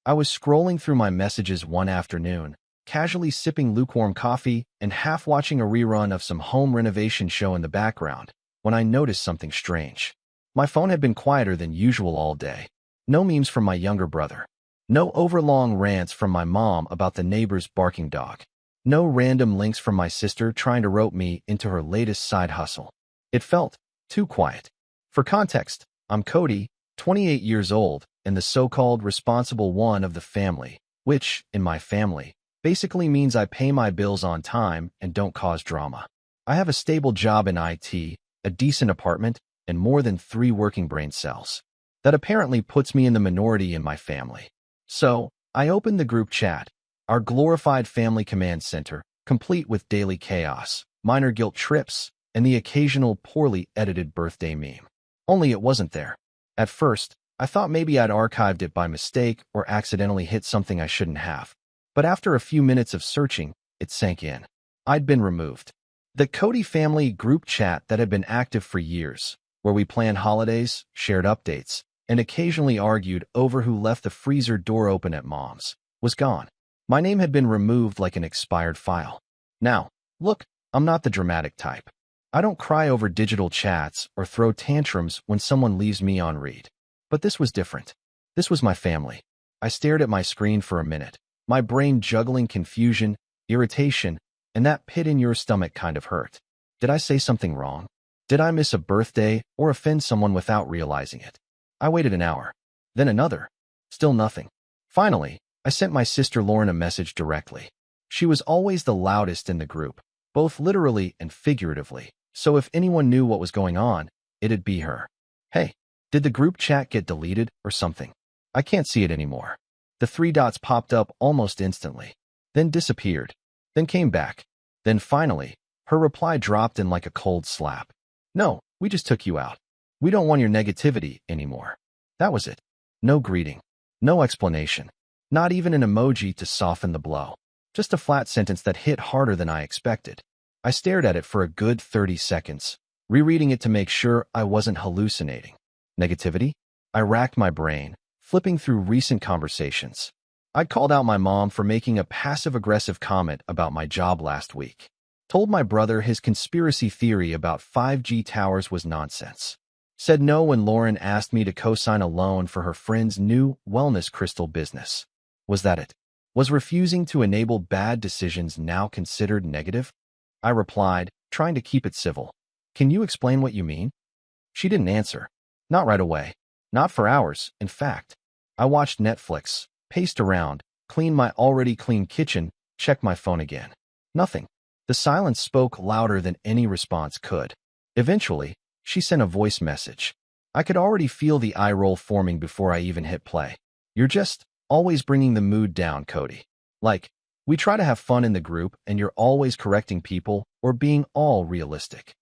I was scrolling through my messages one afternoon, casually sipping lukewarm coffee and half watching a rerun of some home renovation show in the background, when I noticed something strange. My phone had been quieter than usual all day. No memes from my younger brother. No overlong rants from my mom about the neighbor's barking dog. No random links from my sister trying to rope me into her latest side hustle. It felt too quiet. For context, I'm Cody, 28 years old, and the so-called responsible one of the family, which, in my family, basically means I pay my bills on time and don't cause drama. I have a stable job in IT, a decent apartment, and more than 3 working brain cells. That apparently puts me in the minority in my family. So, I opened the group chat, our glorified family command center, complete with daily chaos, minor guilt trips, and the occasional poorly edited birthday meme. Only it wasn't there. At first, I thought maybe I'd archived it by mistake or accidentally hit something I shouldn't have. But after a few minutes of searching, it sank in. I'd been removed. The Cody family group chat that had been active for years, where we planned holidays, shared updates, and occasionally argued over who left the freezer door open at mom's, was gone. My name had been removed like an expired file. Now, look, I'm not the dramatic type. I don't cry over digital chats or throw tantrums when someone leaves me on read. But this was different. This was my family. I stared at my screen for a minute, my brain juggling confusion, irritation, and that pit in your stomach kind of hurt. Did I say something wrong? Did I miss a birthday or offend someone without realizing it? I waited an hour, then another. Still nothing. Finally, I sent my sister Lauren a message directly. She was always the loudest in the group, both literally and figuratively, so if anyone knew what was going on, it'd be her. Hey, did the group chat get deleted or something? I can't see it anymore. The 3 dots popped up almost instantly, then disappeared, then came back. Then finally, her reply dropped in like a cold slap. No, we just took you out. We don't want your negativity anymore. That was it. No greeting. No explanation. Not even an emoji to soften the blow. Just a flat sentence that hit harder than I expected. I stared at it for a good 30 seconds, rereading it to make sure I wasn't hallucinating. Negativity? I racked my brain, flipping through recent conversations. I'd called out my mom for making a passive-aggressive comment about my job last week. Told my brother his conspiracy theory about 5G towers was nonsense. Said no when Lauren asked me to co-sign a loan for her friend's new wellness crystal business. Was that it? Was refusing to enable bad decisions now considered negative? I replied, trying to keep it civil. Can you explain what you mean? She didn't answer. Not right away. Not for hours, in fact. I watched Netflix, paced around, cleaned my already clean kitchen, checked my phone again. Nothing. The silence spoke louder than any response could. Eventually, she sent a voice message. I could already feel the eye roll forming before I even hit play. You're just always bringing the mood down, Cody. Like, we try to have fun in the group and you're always correcting people or being all realistic.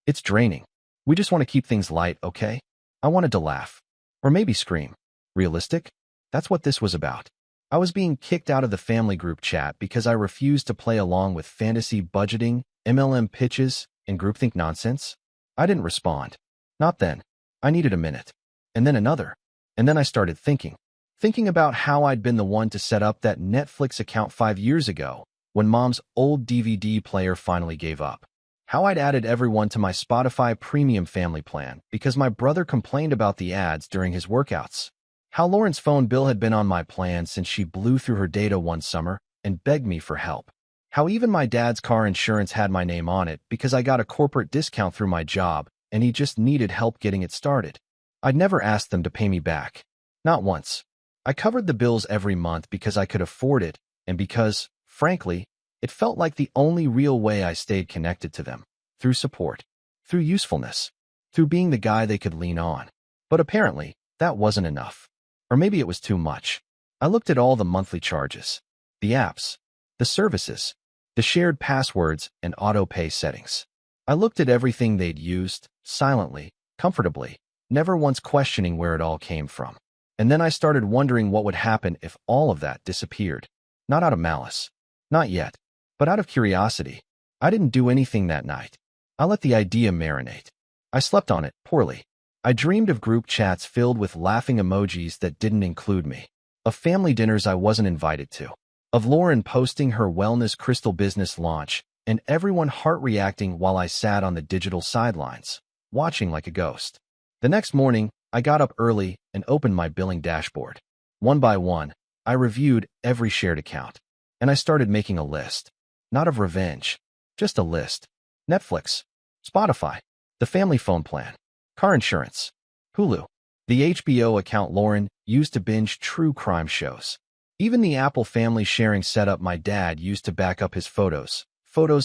It's draining. We just want to keep things light, okay? I wanted to laugh. Or maybe scream. Realistic? That's what this was about. I was being kicked out of the family group chat because I refused to play along with fantasy budgeting, MLM pitches, and groupthink nonsense. I didn't respond. Not then. I needed a minute. And then another. And then I started thinking. Thinking about how I'd been the one to set up that Netflix account 5 years ago, when Mom's old DVD player finally gave up. How I'd added everyone to my Spotify premium family plan because my brother complained about the ads during his workouts. How Lauren's phone bill had been on my plan since she blew through her data one summer and begged me for help. How even my dad's car insurance had my name on it because I got a corporate discount through my job and he just needed help getting it started. I'd never asked them to pay me back. Not once. I covered the bills every month because I could afford it and because, frankly, it felt like the only real way I stayed connected to them. Through support. Through usefulness. Through being the guy they could lean on. But apparently, that wasn't enough. Or maybe it was too much. I looked at all the monthly charges. The apps. The services. The shared passwords and auto-pay settings. I looked at everything they'd used, silently, comfortably, never once questioning where it all came from. And then I started wondering what would happen if all of that disappeared. Not out of malice. Not yet. But out of curiosity. I didn't do anything that night. I let the idea marinate. I slept on it, poorly. I dreamed of group chats filled with laughing emojis that didn't include me. of family dinners I wasn't invited to, of Lauren posting her wellness crystal business launch, and everyone heart-reacting while I sat on the digital sidelines, watching like a ghost. The next morning, I got up early and opened my billing dashboard. One by one, I reviewed every shared account, and I started making a list. Not of revenge, just a list. Netflix, Spotify, the family phone plan, car insurance, Hulu, the HBO account Lauren used to binge true crime shows. Even the Apple family sharing setup my dad used to back up his photos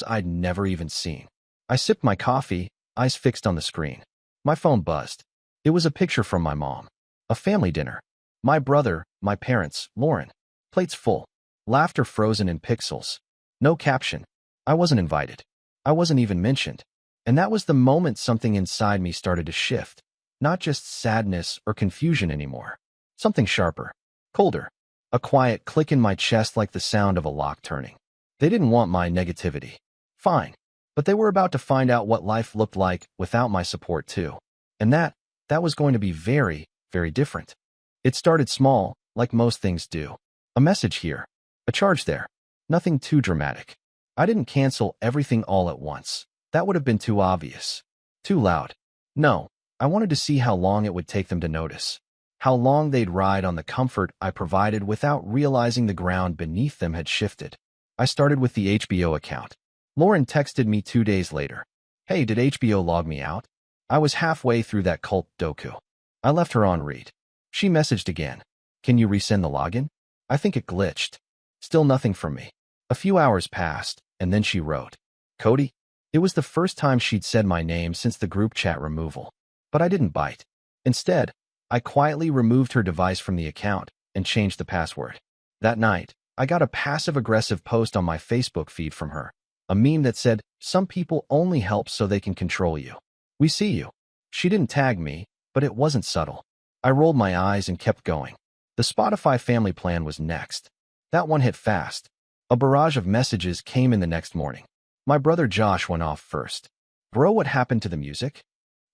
I'd never even seen. I sipped my coffee, eyes fixed on the screen. My phone buzzed. It was a picture from my mom. A family dinner. My brother, my parents, Lauren. Plates full. Laughter frozen in pixels. No caption. I wasn't invited. I wasn't even mentioned. And that was the moment something inside me started to shift. Not just sadness or confusion anymore. Something sharper. Colder. A quiet click in my chest like the sound of a lock turning. They didn't want my negativity. Fine. But they were about to find out what life looked like without my support too. And that was going to be very, very different. It started small, like most things do. A message here. A charge there. Nothing too dramatic. I didn't cancel everything all at once. That would have been too obvious. Too loud. No, I wanted to see how long it would take them to notice. How long they'd ride on the comfort I provided without realizing the ground beneath them had shifted. I started with the HBO account. Lauren texted me 2 days later. Hey, did HBO log me out? I was halfway through that cult docu. I left her on read. She messaged again. Can you resend the login? I think it glitched. Still nothing from me. A few hours passed, and then she wrote. Cody? It was the first time she'd said my name since the group chat removal. But I didn't bite. Instead, I quietly removed her device from the account and changed the password. That night, I got a passive-aggressive post on my Facebook feed from her. A meme that said, some people only help so they can control you. We see you. She didn't tag me, but it wasn't subtle. I rolled my eyes and kept going. The Spotify family plan was next. That one hit fast. A barrage of messages came in the next morning. My brother Josh went off first. Bro, what happened to the music?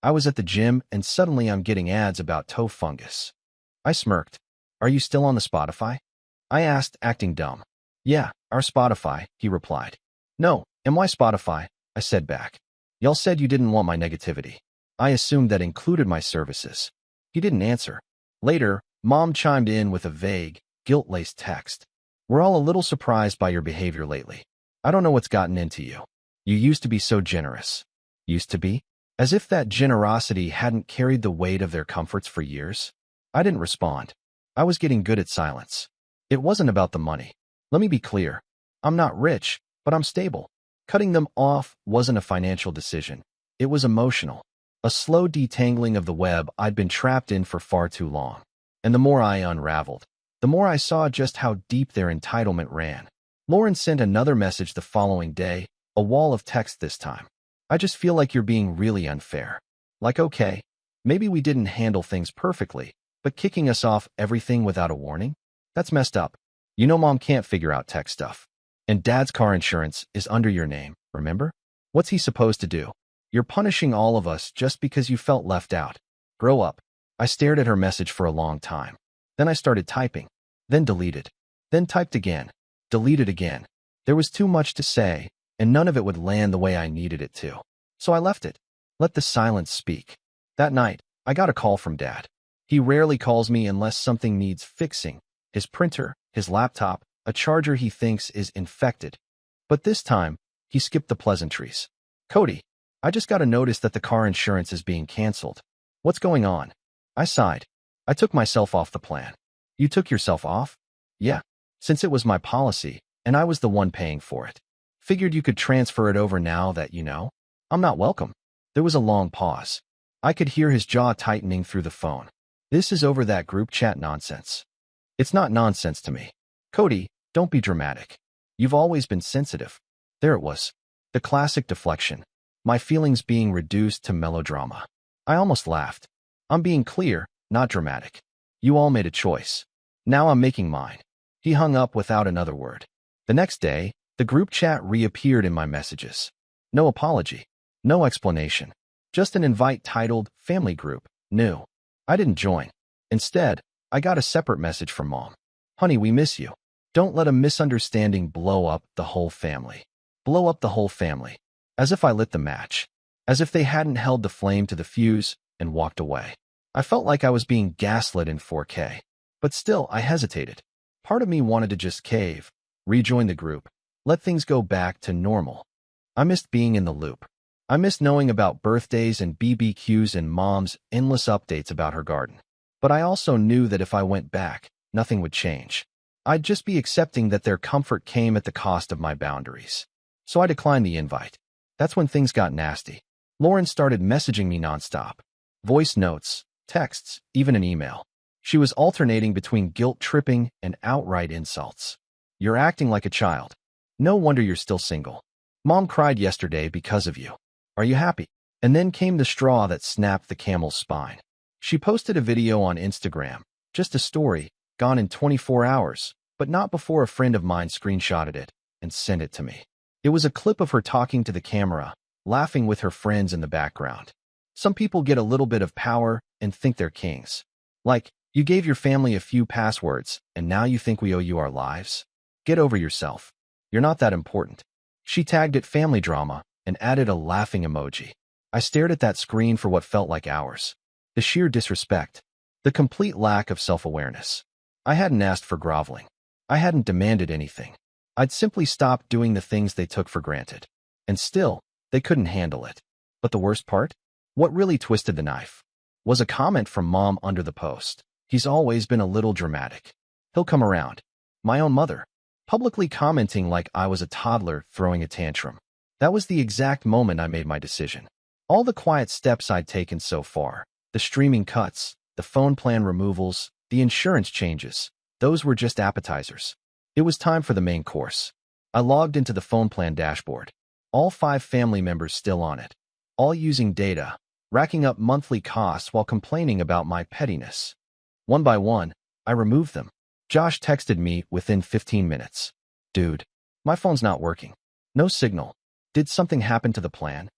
I was at the gym and suddenly I'm getting ads about toe fungus. I smirked. Are you still on the Spotify? I asked, acting dumb. Yeah, our Spotify, he replied. No, my Spotify, I said back. Y'all said you didn't want my negativity. I assumed that included my services. He didn't answer. Later, Mom chimed in with a vague, guilt-laced text. We're all a little surprised by your behavior lately. I don't know what's gotten into you. You used to be so generous. Used to be? As if that generosity hadn't carried the weight of their comforts for years. I didn't respond. I was getting good at silence. It wasn't about the money. Let me be clear. I'm not rich, but I'm stable. Cutting them off wasn't a financial decision. It was emotional. A slow detangling of the web I'd been trapped in for far too long. And the more I unraveled, the more I saw just how deep their entitlement ran. Lauren sent another message the following day, a wall of text this time. I just feel like you're being really unfair. Like, okay, maybe we didn't handle things perfectly, but kicking us off everything without a warning? That's messed up. You know Mom can't figure out tech stuff. And Dad's car insurance is under your name, remember? What's he supposed to do? You're punishing all of us just because you felt left out. Grow up. I stared at her message for a long time. Then I started typing. Then deleted. Then typed again. Deleted again. There was too much to say, and none of it would land the way I needed it to. So I left it. Let the silence speak. That night, I got a call from Dad. He rarely calls me unless something needs fixing. His printer, his laptop, a charger he thinks is infected. But this time, he skipped the pleasantries. Cody, I just got a notice that the car insurance is being canceled. What's going on? I sighed. I took myself off the plan. You took yourself off? Yeah, since it was my policy, and I was the one paying for it. Figured you could transfer it over now that you know. I'm not welcome. There was a long pause. I could hear his jaw tightening through the phone. This is over that group chat nonsense. It's not nonsense to me. Cody, don't be dramatic. You've always been sensitive. There it was. The classic deflection. My feelings being reduced to melodrama. I almost laughed. I'm being clear, not dramatic. You all made a choice. Now I'm making mine. He hung up without another word. The next day, the group chat reappeared in my messages. No apology. No explanation. Just an invite titled Family Group, New. I didn't join. Instead, I got a separate message from Mom. Honey, we miss you. Don't let a misunderstanding blow up the whole family. Blow up the whole family. As if I lit the match. As if they hadn't held the flame to the fuse and walked away. I felt like I was being gaslit in 4K. But still, I hesitated. Part of me wanted to just cave, rejoin the group, let things go back to normal. I missed being in the loop. I missed knowing about birthdays and BBQs and Mom's endless updates about her garden. But I also knew that if I went back, nothing would change. I'd just be accepting that their comfort came at the cost of my boundaries. So I declined the invite. That's when things got nasty. Lauren started messaging me nonstop. Voice notes, texts, even an email. She was alternating between guilt-tripping and outright insults. You're acting like a child. No wonder you're still single. Mom cried yesterday because of you. Are you happy? And then came the straw that snapped the camel's spine. She posted a video on Instagram, just a story, gone in 24 hours, but not before a friend of mine screenshotted it and sent it to me. It was a clip of her talking to the camera, laughing with her friends in the background. Some people get a little bit of power and think they're kings. Like, you gave your family a few passwords, and now you think we owe you our lives? Get over yourself. You're not that important. She tagged it family drama and added a laughing emoji. I stared at that screen for what felt like hours. The sheer disrespect. The complete lack of self-awareness. I hadn't asked for groveling. I hadn't demanded anything. I'd simply stopped doing the things they took for granted. And still, they couldn't handle it. But the worst part? What really twisted the knife was a comment from Mom under the post. He's always been a little dramatic. He'll come around. My own mother. Publicly commenting like I was a toddler throwing a tantrum. That was the exact moment I made my decision. All the quiet steps I'd taken so far, the streaming cuts, the phone plan removals, the insurance changes, those were just appetizers. It was time for the main course. I logged into the phone plan dashboard. All 5 family members still on it. All using data, racking up monthly costs while complaining about my pettiness. One by one, I removed them. Josh texted me within 15 minutes. Dude, my phone's not working. No signal. Did something happen to the plan?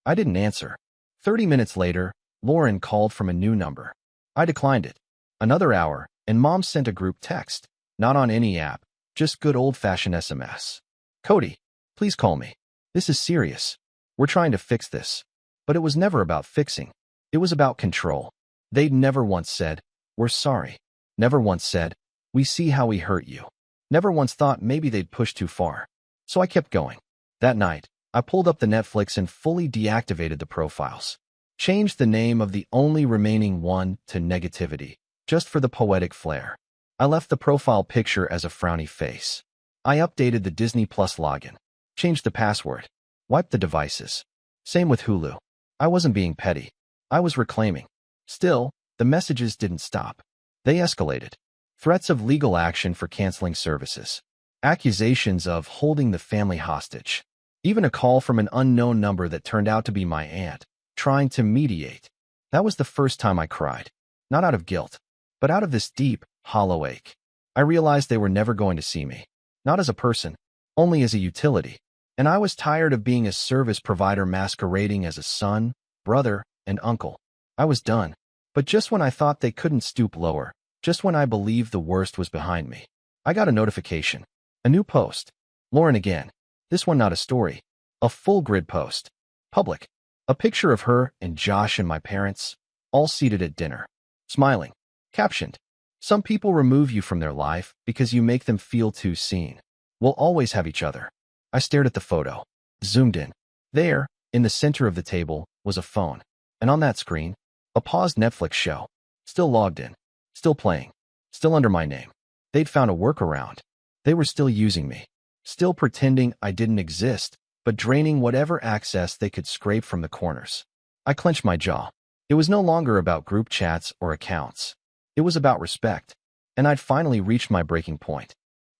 I didn't answer. 30 minutes later, Lauren called from a new number. I declined it. Another hour, and Mom sent a group text. Not on any app, just good old-fashioned SMS. Cody, please call me. This is serious. We're trying to fix this. But it was never about fixing. It was about control. They'd never once said, we're sorry. Never once said, we see how we hurt you. Never once thought maybe they'd push too far. So I kept going. That night, I pulled up the Netflix and fully deactivated the profiles. Changed the name of the only remaining one to negativity, just for the poetic flair. I left the profile picture as a frowny face. I updated the Disney Plus login. Changed the password. Wiped the devices. Same with Hulu. I wasn't being petty. I was reclaiming. Still, the messages didn't stop. They escalated. Threats of legal action for canceling services. Accusations of holding the family hostage. Even a call from an unknown number that turned out to be my aunt, trying to mediate. That was the first time I cried. Not out of guilt, but out of this deep, hollow ache. I realized they were never going to see me. Not as a person, only as a utility. And I was tired of being a service provider masquerading as a son, brother, and uncle. I was done. But just when I thought they couldn't stoop lower, just when I believed the worst was behind me, I got a notification. A new post. Lauren again. This one not a story. A full grid post. Public. A picture of her and Josh and my parents, all seated at dinner. Smiling. Captioned. Some people remove you from their life because you make them feel too seen. We'll always have each other. I stared at the photo. Zoomed in. There, in the center of the table, was a phone. And on that screen, a paused Netflix show. Still logged in. Still playing. Still under my name. They'd found a workaround. They were still using me. Still pretending I didn't exist, but draining whatever access they could scrape from the corners. I clenched my jaw. It was no longer about group chats or accounts. It was about respect. And I'd finally reached my breaking point.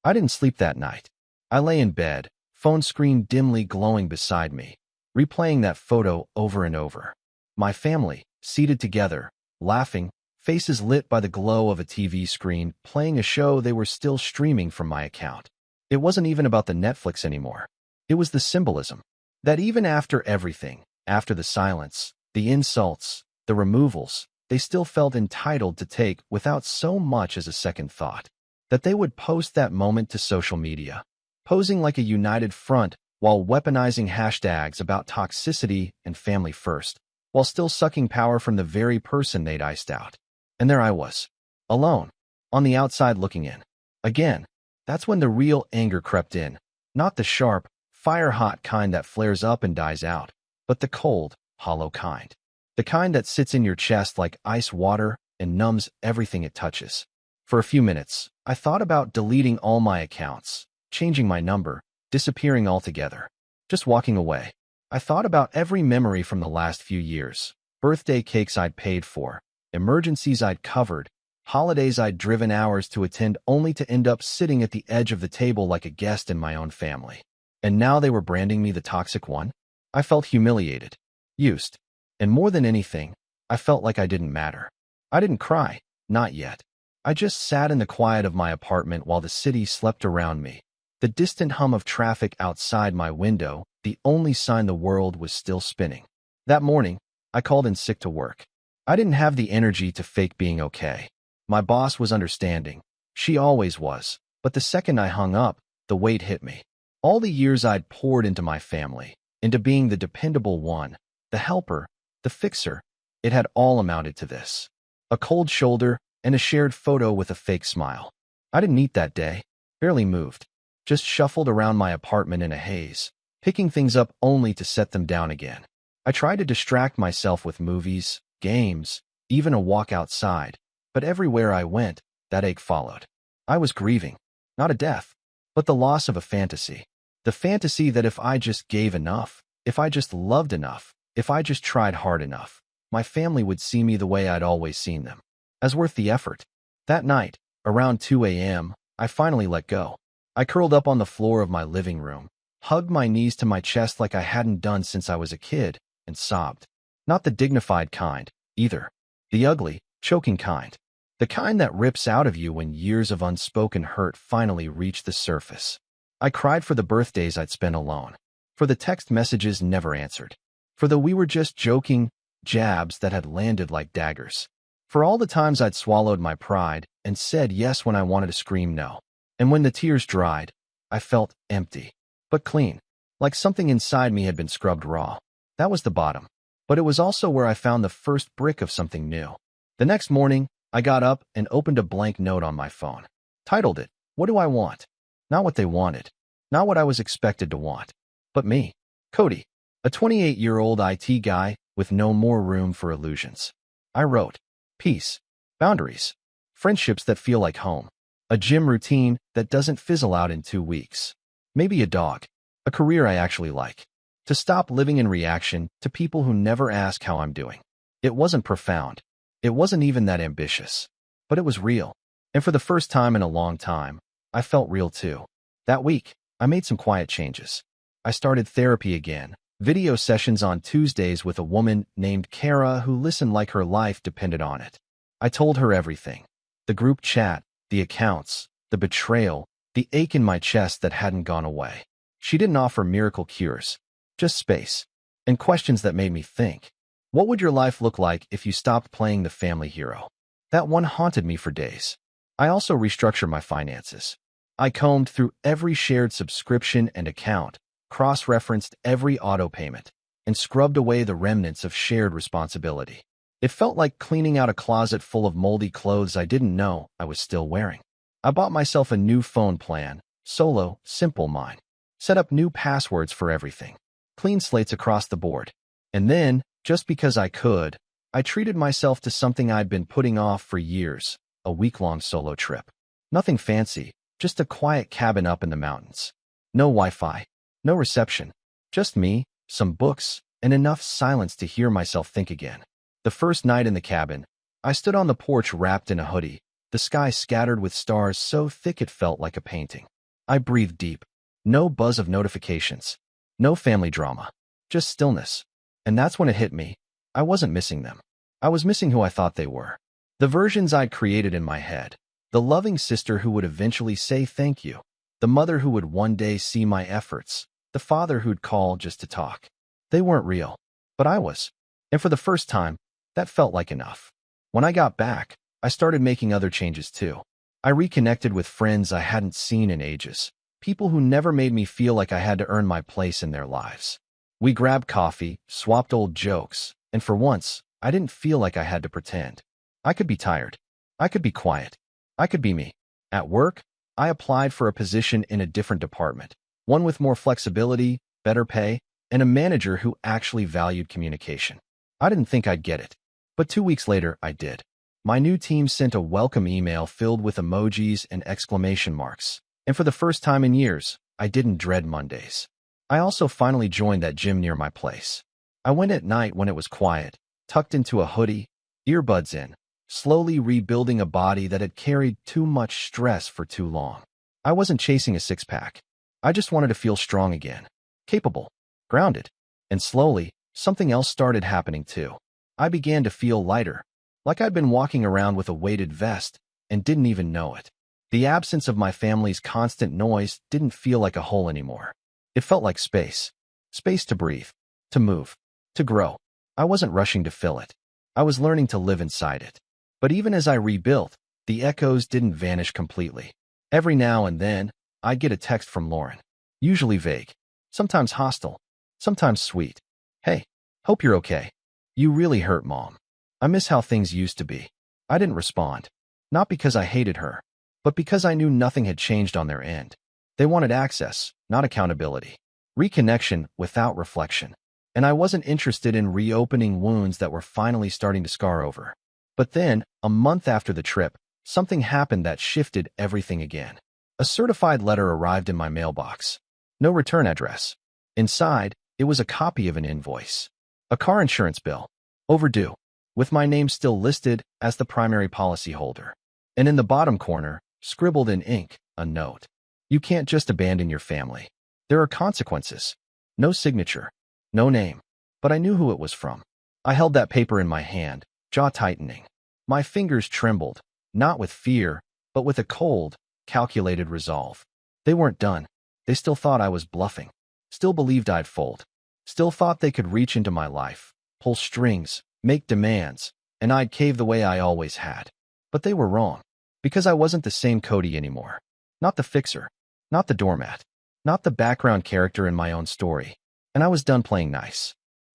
I didn't sleep that night. I lay in bed, phone screen dimly glowing beside me, replaying that photo over and over. My family, seated together, laughing, faces lit by the glow of a TV screen, playing a show they were still streaming from my account. It wasn't even about the Netflix anymore. It was the symbolism. That even after everything, after the silence, the insults, the removals, they still felt entitled to take without so much as a second thought. that they would post that moment to social media, posing like a united front while weaponizing hashtags about toxicity and family first, while still sucking power from the very person they'd iced out. And there I was, alone, on the outside looking in. Again, that's when the real anger crept in, not the sharp, fire-hot kind that flares up and dies out, but the cold, hollow kind. The kind that sits in your chest like ice water and numbs everything it touches. For a few minutes, I thought about deleting all my accounts, changing my number, disappearing altogether, just walking away. I thought about every memory from the last few years, birthday cakes I'd paid for, emergencies I'd covered, holidays I'd driven hours to attend only to end up sitting at the edge of the table like a guest in my own family. And now they were branding me the toxic one? I felt humiliated, used, and more than anything, I felt like I didn't matter. I didn't cry, not yet. I just sat in the quiet of my apartment while the city slept around me. The distant hum of traffic outside my window, the only sign the world was still spinning. That morning, I called in sick to work. I didn't have the energy to fake being okay. My boss was understanding. She always was. But the second I hung up, the weight hit me. All the years I'd poured into my family, into being the dependable one, the helper, the fixer, it had all amounted to this. A cold shoulder and a shared photo with a fake smile. I didn't eat that day, barely moved. Just shuffled around my apartment in a haze, picking things up only to set them down again. I tried to distract myself with movies, games, even a walk outside, but everywhere I went, that ache followed. I was grieving, not a death, but the loss of a fantasy. The fantasy that if I just gave enough, if I just loved enough, if I just tried hard enough, my family would see me the way I'd always seen them, as worth the effort. That night, around 2 a.m., I finally let go. I curled up on the floor of my living room, hugged my knees to my chest like I hadn't done since I was a kid, and sobbed. Not the dignified kind, either. The ugly, choking kind. The kind that rips out of you when years of unspoken hurt finally reach the surface. I cried for the birthdays I'd spent alone, for the text messages never answered, for the we were just joking jabs that had landed like daggers, for all the times I'd swallowed my pride and said yes when I wanted to scream no. And when the tears dried, I felt empty, but clean, like something inside me had been scrubbed raw. That was the bottom. But it was also where I found the first brick of something new. The next morning, I got up and opened a blank note on my phone. Titled it, "What do I want?" Not what they wanted. Not what I was expected to want. But me. Cody. A 28-year-old IT guy with no more room for illusions. I wrote, peace, boundaries, friendships that feel like home. A gym routine that doesn't fizzle out in 2 weeks. Maybe a dog. A career I actually like. To stop living in reaction to people who never ask how I'm doing. It wasn't profound. It wasn't even that ambitious. But it was real. And for the first time in a long time, I felt real too. That week, I made some quiet changes. I started therapy again. Video sessions on Tuesdays with a woman named Kara who listened like her life depended on it. I told her everything. The group chat, the accounts, the betrayal, the ache in my chest that hadn't gone away. She didn't offer miracle cures, just space, and questions that made me think. What would your life look like if you stopped playing the family hero? That one haunted me for days. I also restructured my finances. I combed through every shared subscription and account, cross-referenced every auto payment, and scrubbed away the remnants of shared responsibility. It felt like cleaning out a closet full of moldy clothes I didn't know I was still wearing. I bought myself a new phone plan, solo, simple mine. Set up new passwords for everything. Clean slates across the board. And then, just because I could, I treated myself to something I'd been putting off for years, a week-long solo trip. Nothing fancy, just a quiet cabin up in the mountains. No Wi-Fi, no reception, just me, some books, and enough silence to hear myself think again. The first night in the cabin, I stood on the porch wrapped in a hoodie, the sky scattered with stars so thick it felt like a painting. I breathed deep. No buzz of notifications. No family drama. Just stillness. And that's when it hit me. I wasn't missing them. I was missing who I thought they were. The versions I'd created in my head. The loving sister who would eventually say thank you. The mother who would one day see my efforts. The father who'd call just to talk. They weren't real. But I was. And for the first time, that felt like enough. When I got back, I started making other changes too. I reconnected with friends I hadn't seen in ages, people who never made me feel like I had to earn my place in their lives. We grabbed coffee, swapped old jokes, and for once, I didn't feel like I had to pretend. I could be tired. I could be quiet. I could be me. At work, I applied for a position in a different department, one with more flexibility, better pay, and a manager who actually valued communication. I didn't think I'd get it, but 2 weeks later, I did. My new team sent a welcome email filled with emojis and exclamation marks, and for the first time in years, I didn't dread Mondays. I also finally joined that gym near my place. I went at night when it was quiet, tucked into a hoodie, earbuds in, slowly rebuilding a body that had carried too much stress for too long. I wasn't chasing a six-pack. I just wanted to feel strong again, capable, grounded. And slowly, something else started happening too. I began to feel lighter, like I'd been walking around with a weighted vest and didn't even know it. The absence of my family's constant noise didn't feel like a hole anymore. It felt like space. Space to breathe, to move, to grow. I wasn't rushing to fill it. I was learning to live inside it. But even as I rebuilt, the echoes didn't vanish completely. Every now and then, I'd get a text from Lauren, usually vague, sometimes hostile, sometimes sweet. "Hey, hope you're okay. You really hurt, Mom. I miss how things used to be." I didn't respond, not because I hated her, but because I knew nothing had changed on their end. They wanted access, not accountability. Reconnection without reflection. And I wasn't interested in reopening wounds that were finally starting to scar over. But then, a month after the trip, something happened that shifted everything again. A certified letter arrived in my mailbox. No return address. Inside, it was a copy of an invoice. A car insurance bill. Overdue, with my name still listed as the primary policyholder. And in the bottom corner, scribbled in ink, a note. "You can't just abandon your family. There are consequences." No signature, no name, but I knew who it was from. I held that paper in my hand, jaw tightening. My fingers trembled, not with fear, but with a cold, calculated resolve. They weren't done. They still thought I was bluffing, still believed I'd fold, still thought they could reach into my life, pull strings, make demands, and I'd cave the way I always had. But they were wrong, because I wasn't the same Cody anymore. Not the fixer, not the doormat, not the background character in my own story. And I was done playing nice.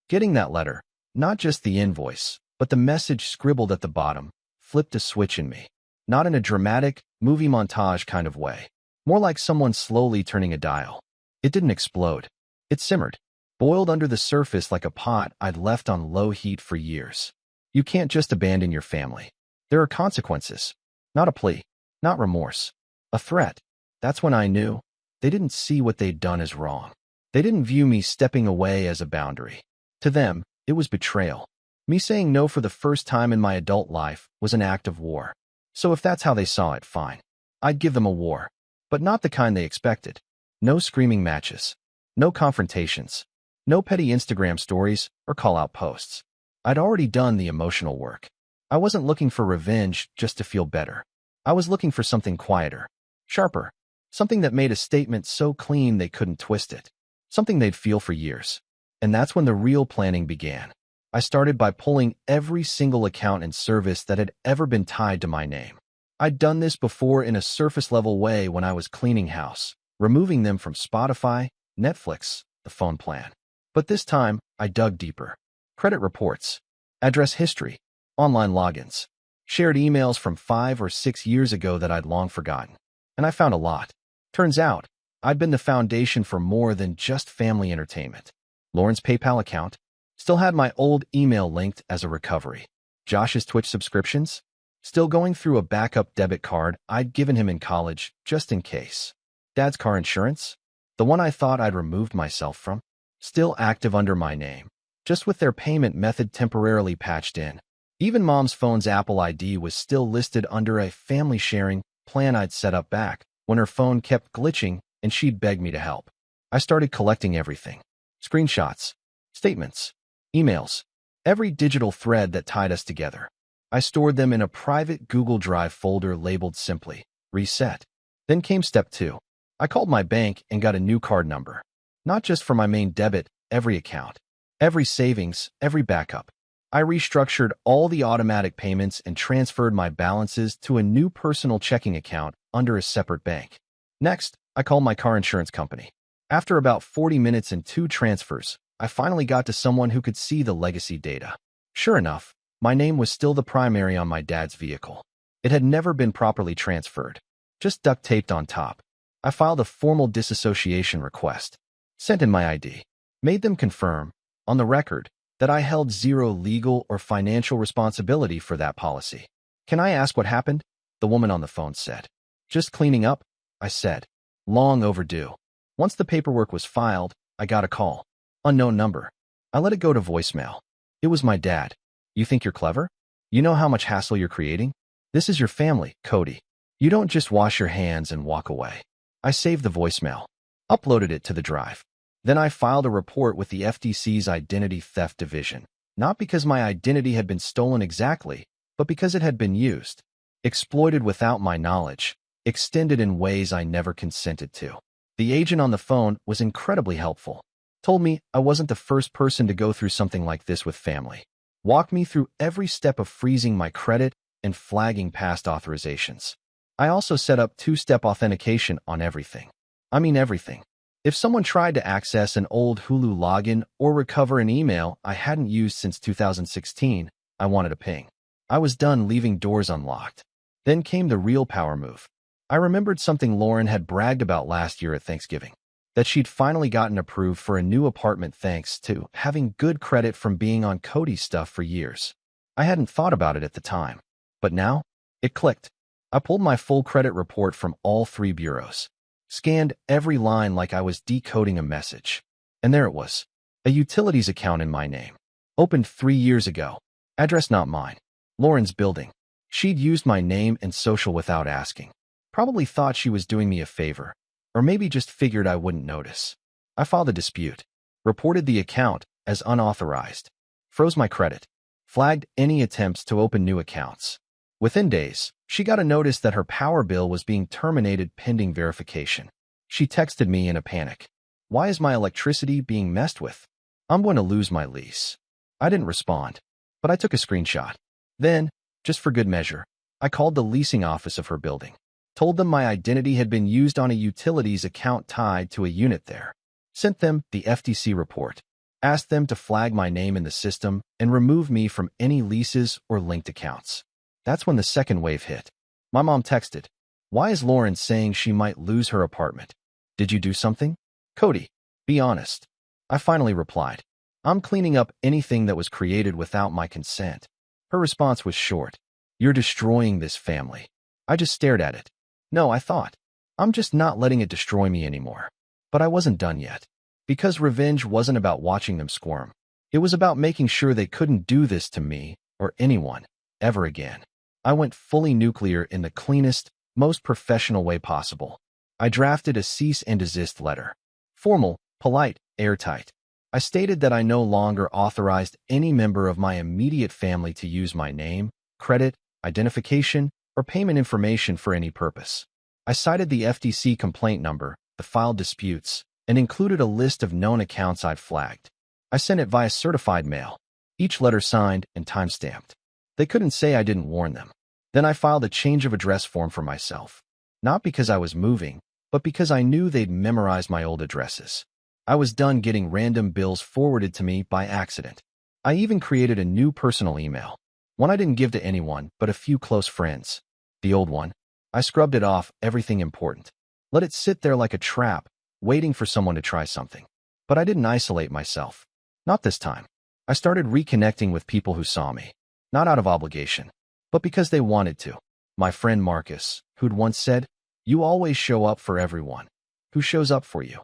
Getting that letter, not just the invoice, but the message scribbled at the bottom, flipped a switch in me. Not in a dramatic, movie montage kind of way. More like someone slowly turning a dial. It didn't explode. It simmered, boiled under the surface like a pot I'd left on low heat for years. You can't just abandon your family. There are consequences. Not a plea, not remorse. A threat. That's when I knew. They didn't see what they'd done as wrong. They didn't view me stepping away as a boundary. To them, it was betrayal. Me saying no for the first time in my adult life was an act of war. So if that's how they saw it, fine. I'd give them a war. But not the kind they expected. No screaming matches. No confrontations. No petty Instagram stories or call-out posts. I'd already done the emotional work. I wasn't looking for revenge just to feel better. I was looking for something quieter, sharper, something that made a statement so clean they couldn't twist it. Something they'd feel for years. And that's when the real planning began. I started by pulling every single account and service that had ever been tied to my name. I'd done this before in a surface-level way when I was cleaning house, removing them from Spotify, Netflix, the phone plan. But this time, I dug deeper. Credit reports, address history, online logins, shared emails from 5 or 6 years ago that I'd long forgotten. And I found a lot. Turns out, I'd been the foundation for more than just family entertainment. Lauren's PayPal account still had my old email linked as a recovery. Josh's Twitch subscriptions, still going through a backup debit card I'd given him in college just in case. Dad's car insurance, the one I thought I'd removed myself from, still active under my name, just with their payment method temporarily patched in. Even Mom's phone's Apple ID was still listed under a family sharing plan I'd set up back when her phone kept glitching and she'd beg me to help. I started collecting everything. Screenshots, statements, emails, every digital thread that tied us together. I stored them in a private Google Drive folder labeled simply, Reset. Then came step 2. I called my bank and got a new card number. Not just for my main debit, every account, every savings, every backup. I restructured all the automatic payments and transferred my balances to a new personal checking account under a separate bank. Next, I called my car insurance company. After about 40 minutes and 2 transfers, I finally got to someone who could see the legacy data. Sure enough, my name was still the primary on my dad's vehicle. It had never been properly transferred, just duct taped on top. I filed a formal disassociation request, sent in my ID, made them confirm, on the record, that I held zero legal or financial responsibility for that policy. Can I ask what happened? The woman on the phone said. Just cleaning up, I said. Long overdue. Once the paperwork was filed, I got a call. Unknown number. I let it go to voicemail. It was my dad. You think you're clever? You know how much hassle you're creating? This is your family, Cody. You don't just wash your hands and walk away. I saved the voicemail, uploaded it to the drive. Then I filed a report with the FTC's Identity Theft Division, not because my identity had been stolen exactly, but because it had been used, exploited without my knowledge, extended in ways I never consented to. The agent on the phone was incredibly helpful. Told me I wasn't the first person to go through something like this with family. Walked me through every step of freezing my credit and flagging past authorizations. I also set up two-step authentication on everything. I mean everything. If someone tried to access an old Hulu login or recover an email I hadn't used since 2016, I wanted a ping. I was done leaving doors unlocked. Then came the real power move. I remembered something Lauren had bragged about last year at Thanksgiving, that she'd finally gotten approved for a new apartment thanks to having good credit from being on Cody's stuff for years. I hadn't thought about it at the time, but now it clicked. I pulled my full credit report from all 3 bureaus. Scanned every line like I was decoding a message. And there it was. A utilities account in my name. Opened 3 years ago. Address not mine. Lauren's building. She'd used my name and social without asking. Probably thought she was doing me a favor. Or maybe just figured I wouldn't notice. I filed a dispute. Reported the account as unauthorized. Froze my credit. Flagged any attempts to open new accounts. Within days, she got a notice that her power bill was being terminated pending verification. She texted me in a panic. Why is my electricity being messed with? I'm going to lose my lease. I didn't respond, but I took a screenshot. Then, just for good measure, I called the leasing office of her building. Told them my identity had been used on a utilities account tied to a unit there. Sent them the FTC report. Asked them to flag my name in the system and remove me from any leases or linked accounts. That's when the second wave hit. My mom texted, "Why is Lauren saying she might lose her apartment? Did you do something? Cody, be honest." I finally replied, "I'm cleaning up anything that was created without my consent." Her response was short. "You're destroying this family." I just stared at it. No, I thought. I'm just not letting it destroy me anymore. But I wasn't done yet. Because revenge wasn't about watching them squirm. It was about making sure they couldn't do this to me or anyone ever again. I went fully nuclear in the cleanest, most professional way possible. I drafted a cease and desist letter. Formal, polite, airtight. I stated that I no longer authorized any member of my immediate family to use my name, credit, identification, or payment information for any purpose. I cited the FTC complaint number, the filed disputes, and included a list of known accounts I'd flagged. I sent it via certified mail, each letter signed and time-stamped. They couldn't say I didn't warn them. Then I filed a change of address form for myself. Not because I was moving, but because I knew they'd memorized my old addresses. I was done getting random bills forwarded to me by accident. I even created a new personal email. One I didn't give to anyone but a few close friends. The old one. I scrubbed it off everything important. Let it sit there like a trap, waiting for someone to try something. But I didn't isolate myself. Not this time. I started reconnecting with people who saw me. Not out of obligation, but because they wanted to. My friend Marcus, who'd once said, "You always show up for everyone. Who shows up for you?"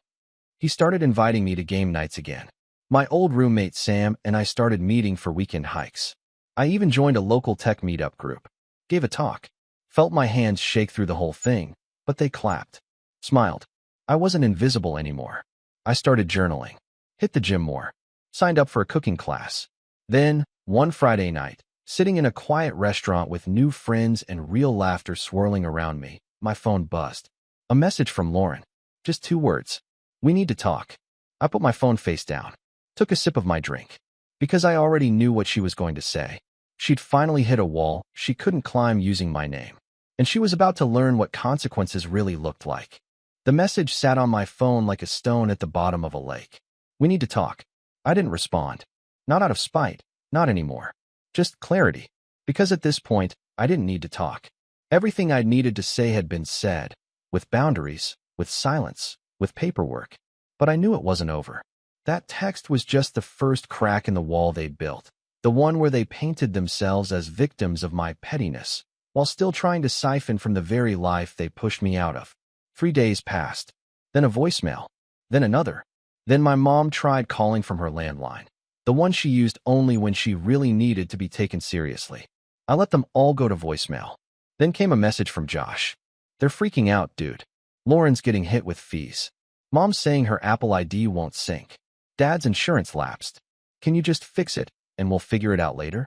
He started inviting me to game nights again. My old roommate Sam and I started meeting for weekend hikes. I even joined a local tech meetup group. Gave a talk. Felt my hands shake through the whole thing, but they clapped. Smiled. I wasn't invisible anymore. I started journaling. Hit the gym more. Signed up for a cooking class. Then, one Friday night, sitting in a quiet restaurant with new friends and real laughter swirling around me, my phone buzzed. A message from Lauren. Just 2 words. "We need to talk." I put my phone face down. Took a sip of my drink. because I already knew what she was going to say. She'd finally hit a wall she couldn't climb using my name, and she was about to learn what consequences really looked like. The message sat on my phone like a stone at the bottom of a lake. "We need to talk." I didn't respond. Not out of spite, not anymore. Just clarity. Because at this point, I didn't need to talk. Everything I needed to say had been said, with boundaries, with silence, with paperwork. But I knew it wasn't over. That text was just the first crack in the wall they built, the one where they painted themselves as victims of my pettiness, while still trying to siphon from the very life they pushed me out of. 3 days passed. Then a voicemail. Then another. Then my mom tried calling from her landline, the one she used only when she really needed to be taken seriously. I let them all go to voicemail. Then came a message from Josh. "They're freaking out, dude. Lauren's getting hit with fees. Mom's saying her Apple ID won't sync. Dad's insurance lapsed. Can you just fix it, and we'll figure it out later?"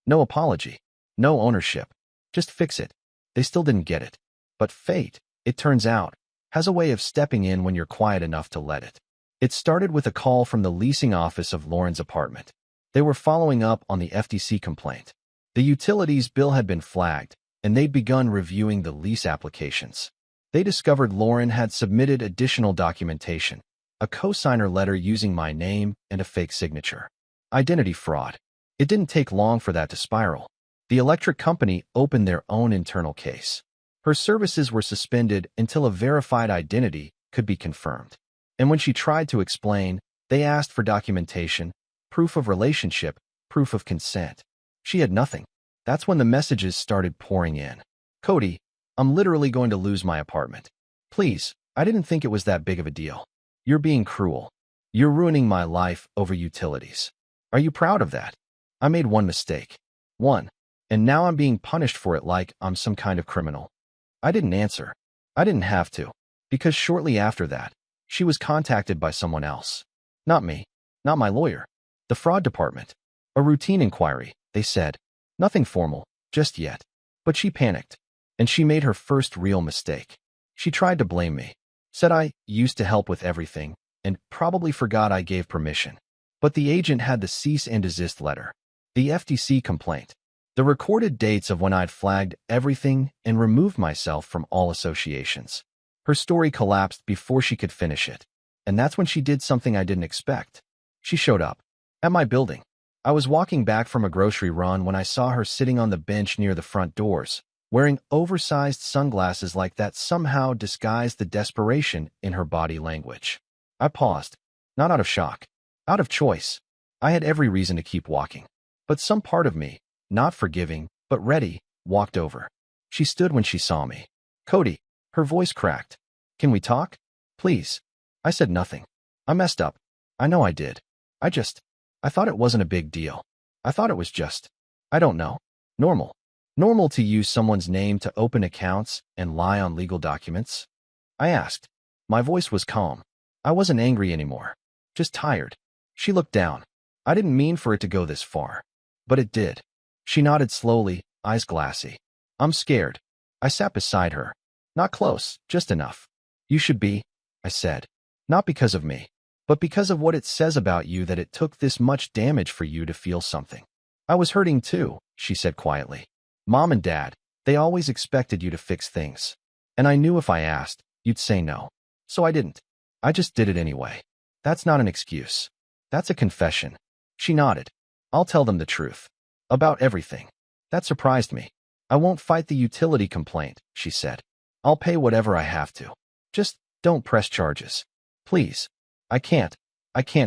No apology. No ownership. Just fix it. They still didn't get it. But fate, it turns out, has a way of stepping in when you're quiet enough to let it. It started with a call from the leasing office of Lauren's apartment. They were following up on the FTC complaint. The utilities bill had been flagged, and they'd begun reviewing the lease applications. They discovered Lauren had submitted additional documentation, a cosigner letter using my name and a fake signature. Identity fraud. It didn't take long for that to spiral. The electric company opened their own internal case. Her services were suspended until a verified identity could be confirmed. And when she tried to explain, they asked for documentation, proof of relationship, proof of consent. She had nothing. That's when the messages started pouring in. "Cody, I'm literally going to lose my apartment. Please, I didn't think it was that big of a deal. You're being cruel. You're ruining my life over utilities. Are you proud of that? I made one mistake. One. And now I'm being punished for it like I'm some kind of criminal." I didn't answer. I didn't have to, because shortly after that, she was contacted by someone else. Not me. Not my lawyer. The fraud department. "A routine inquiry," they said. Nothing formal, just yet. But she panicked, and she made her first real mistake. She tried to blame me. Said I used to help with everything, and probably forgot I gave permission. But the agent had the cease and desist letter, the FTC complaint, the recorded dates of when I'd flagged everything and removed myself from all associations. Her story collapsed before she could finish it, and that's when she did something I didn't expect. She showed up at my building. I was walking back from a grocery run when I saw her sitting on the bench near the front doors, wearing oversized sunglasses like that somehow disguised the desperation in her body language. I paused, not out of shock, out of choice. I had every reason to keep walking. But some part of me, not forgiving, but ready, walked over. She stood when she saw me. "Cody," her voice cracked. "Can we talk? Please." I said nothing. "I messed up. I know I did. I thought it wasn't a big deal. I thought it was just, I don't know, normal. Normal to use someone's name to open accounts and lie on legal documents." I asked. My voice was calm. I wasn't angry anymore. Just tired. She looked down. I didn't mean for it to go this far. But it did. She nodded slowly, eyes glassy. "I'm scared." I sat beside her. Not close, just enough. "You should be," I said. "Not because of me, but because of what it says about you that it took this much damage for you to feel something." "I was hurting too," she said quietly. "Mom and Dad, they always expected you to fix things. And I knew if I asked, you'd say no. So I didn't. I just did it anyway. That's not an excuse. That's a confession." She nodded. "I'll tell them the truth. About everything." That surprised me. "I won't fight the utility complaint," she said. "I'll pay whatever I have to. Just don't press charges. Please. I can't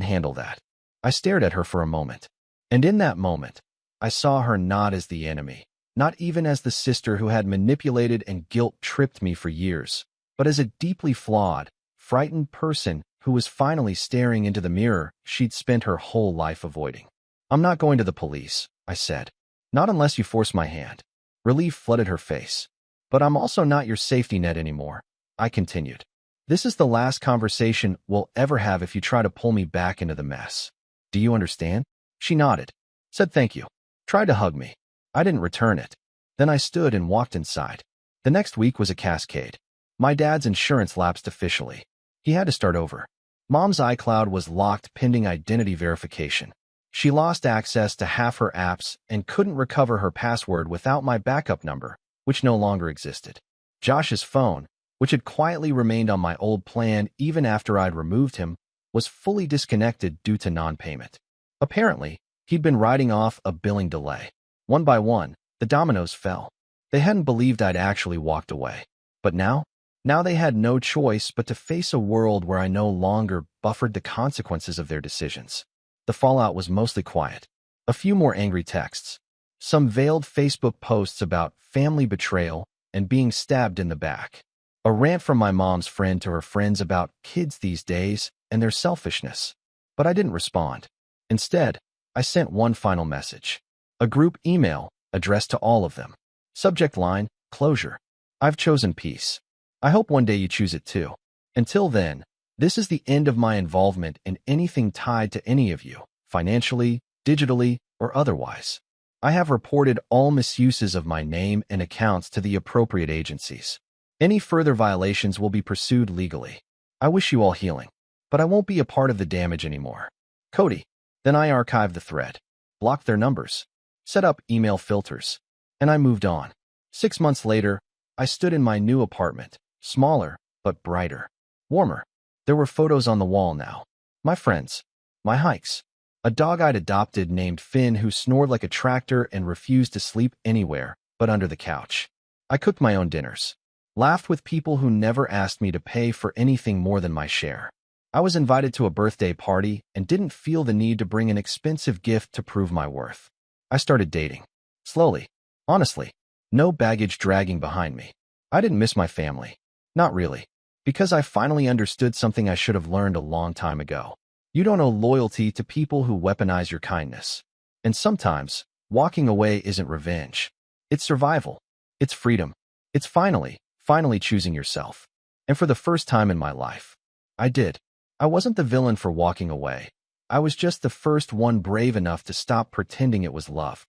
handle that." I stared at her for a moment. And in that moment, I saw her not as the enemy, not even as the sister who had manipulated and guilt-tripped me for years, but as a deeply flawed, frightened person who was finally staring into the mirror she'd spent her whole life avoiding. "I'm not going to the police," I said. "Not unless you force my hand." Relief flooded her face. "But I'm also not your safety net anymore," I continued. "This is the last conversation we'll ever have if you try to pull me back into the mess. Do you understand?" She nodded, said thank you, tried to hug me. I didn't return it. Then I stood and walked inside. The next week was a cascade. My dad's insurance lapsed officially. He had to start over. Mom's iCloud was locked pending identity verification. She lost access to half her apps and couldn't recover her password without my backup number, which no longer existed. Josh's phone, which had quietly remained on my old plan even after I'd removed him, was fully disconnected due to non-payment. Apparently, he'd been riding off a billing delay. One by one, the dominoes fell. They hadn't believed I'd actually walked away. But now they had no choice but to face a world where I no longer buffered the consequences of their decisions. The fallout was mostly quiet. A few more angry texts. Some veiled Facebook posts about family betrayal and being stabbed in the back. A rant from my mom's friend to her friends about kids these days and their selfishness. But I didn't respond. Instead, I sent one final message. A group email addressed to all of them. Subject line, closure. I've chosen peace. I hope one day you choose it too. Until then, this is the end of my involvement in anything tied to any of you, financially, digitally, or otherwise. I have reported all misuses of my name and accounts to the appropriate agencies. Any further violations will be pursued legally. I wish you all healing, but I won't be a part of the damage anymore. Cody. Then I archived the thread, blocked their numbers, set up email filters, and I moved on. 6 months later, I stood in my new apartment, smaller, but brighter, warmer. There were photos on the wall now. My friends, my hikes, a dog I'd adopted named Finn who snored like a tractor and refused to sleep anywhere but under the couch. I cooked my own dinners, laughed with people who never asked me to pay for anything more than my share. I was invited to a birthday party and didn't feel the need to bring an expensive gift to prove my worth. I started dating. Slowly. Honestly. No baggage dragging behind me. I didn't miss my family. Not really. Because I finally understood something I should have learned a long time ago. You don't owe loyalty to people who weaponize your kindness. And sometimes, walking away isn't revenge. It's survival. It's freedom. It's finally choosing yourself. And for the first time in my life, I did. I wasn't the villain for walking away. I was just the first one brave enough to stop pretending it was love.